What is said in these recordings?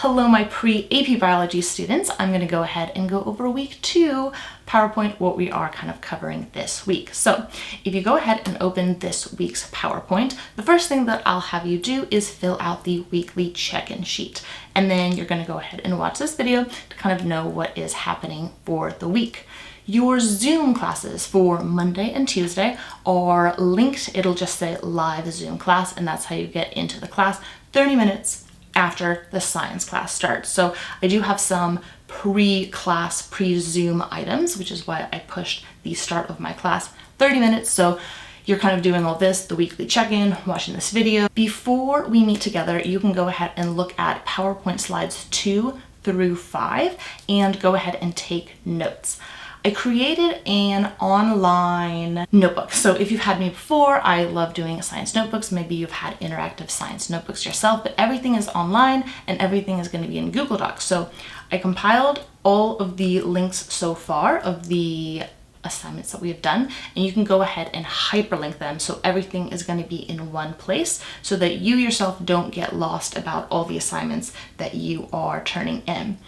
Hello, my pre-AP Biology students. I'm going to go ahead and go over week 2 PowerPoint, what we are kind of covering this week. So if you go ahead and open this week's PowerPoint, the first thing that I'll have you do is fill out the weekly check-in sheet. And then you're going to go ahead and watch this video to kind of know what is happening for the week. Your Zoom classes for Monday and Tuesday are linked. It'll just say live Zoom class, and that's how you get into the class 30 minutes after the science class starts. So I do have some pre-class, pre-Zoom items, which is why I pushed the start of my class 30 minutes. So you're kind of doing all this, the weekly check-in, watching this video. Before we meet together, you can go ahead and look at PowerPoint slides 2 through 5 and go ahead and take notes. I created an online notebook. So if you've had me before, I love doing science notebooks. Maybe you've had interactive science notebooks yourself, but everything is online and everything is going to be in Google Docs. So I compiled all of the links so far of the assignments that we have done, and you can go ahead and hyperlink them. So everything is going to be in one place so that you yourself don't get lost about all the assignments that you are turning in.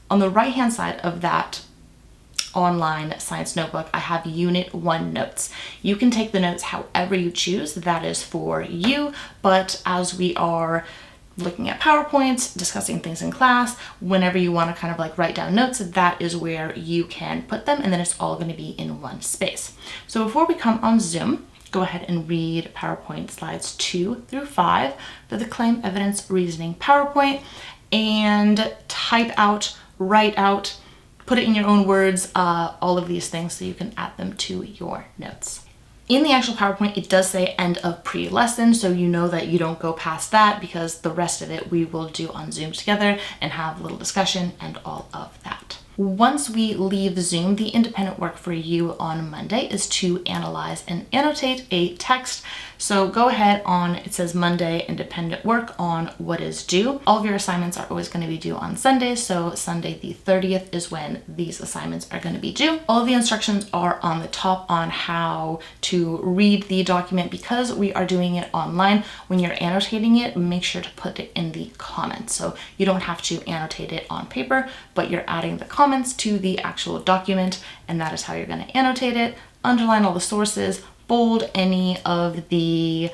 On the right-hand side of that online science notebook, I have Unit 1 notes. You can take the notes however you choose. That is for you, but as we are looking at PowerPoints, discussing things in class, whenever you want to kind of like write down notes, that is where you can put them, and then it's all going to be in one space. So before we come on Zoom, go ahead and read PowerPoint slides 2 through 5 for the claim, evidence, reasoning PowerPoint, and type out, write out, put it in your own words, all of these things so you can add them to your notes. In the actual PowerPoint, it does say end of pre-lesson, so you know that you don't go past that because the rest of it we will do on Zoom together and have a little discussion and all of that. Once we leave Zoom, the independent work for you on Monday is to analyze and annotate a text. So go ahead on, it says Monday independent work on what is due. All of your assignments are always going to be due on Sundays. So Sunday the 30th is when these assignments are going to be due. All of the instructions are on the top on how to read the document. Because we are doing it online, when you're annotating it, make sure to put it in the comments. So you don't have to annotate it on paper, but you're adding the comments to the actual document, and that is how you're going to annotate it. Underline all the sources, bold any of the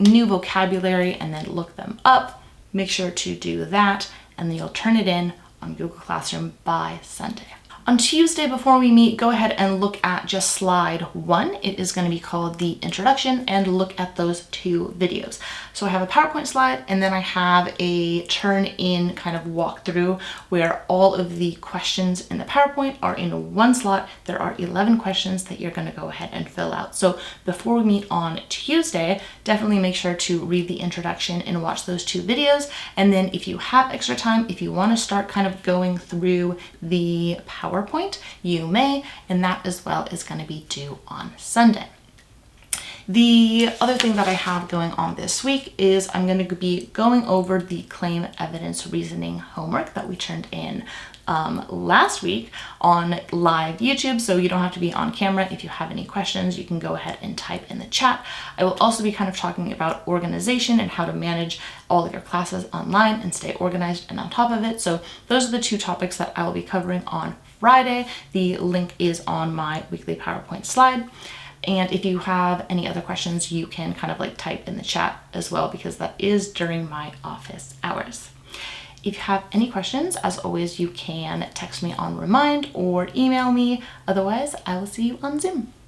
new vocabulary, and then look them up. Make sure to do that, and then you'll turn it in on Google Classroom by Sunday. On Tuesday, before we meet, go ahead and look at just slide 1. It is going to be called the introduction, and look at those 2 videos. So I have a PowerPoint slide, and then I have a turn-in kind of walkthrough where all of the questions in the PowerPoint are in one slot. There are 11 questions that you're going to go ahead and fill out. So before we meet on Tuesday, definitely make sure to read the introduction and watch those 2 videos. And then if you have extra time, if you want to start kind of going through the PowerPoint, you may, and that as well is going to be due on Sunday. The other thing that I have going on this week is I'm going to be going over the claim, evidence, reasoning homework that we turned in last week on live YouTube, so you don't have to be on camera. If you have any questions, you can go ahead and type in the chat. I will also be kind of talking about organization and how to manage all of your classes online and stay organized and on top of it. So those are the 2 topics that I will be covering on Friday. The link is on my weekly PowerPoint slide. And if you have any other questions, you can kind of like type in the chat as well, because that is during my office hours. If you have any questions, as always, you can text me on Remind or email me. Otherwise, I will see you on Zoom.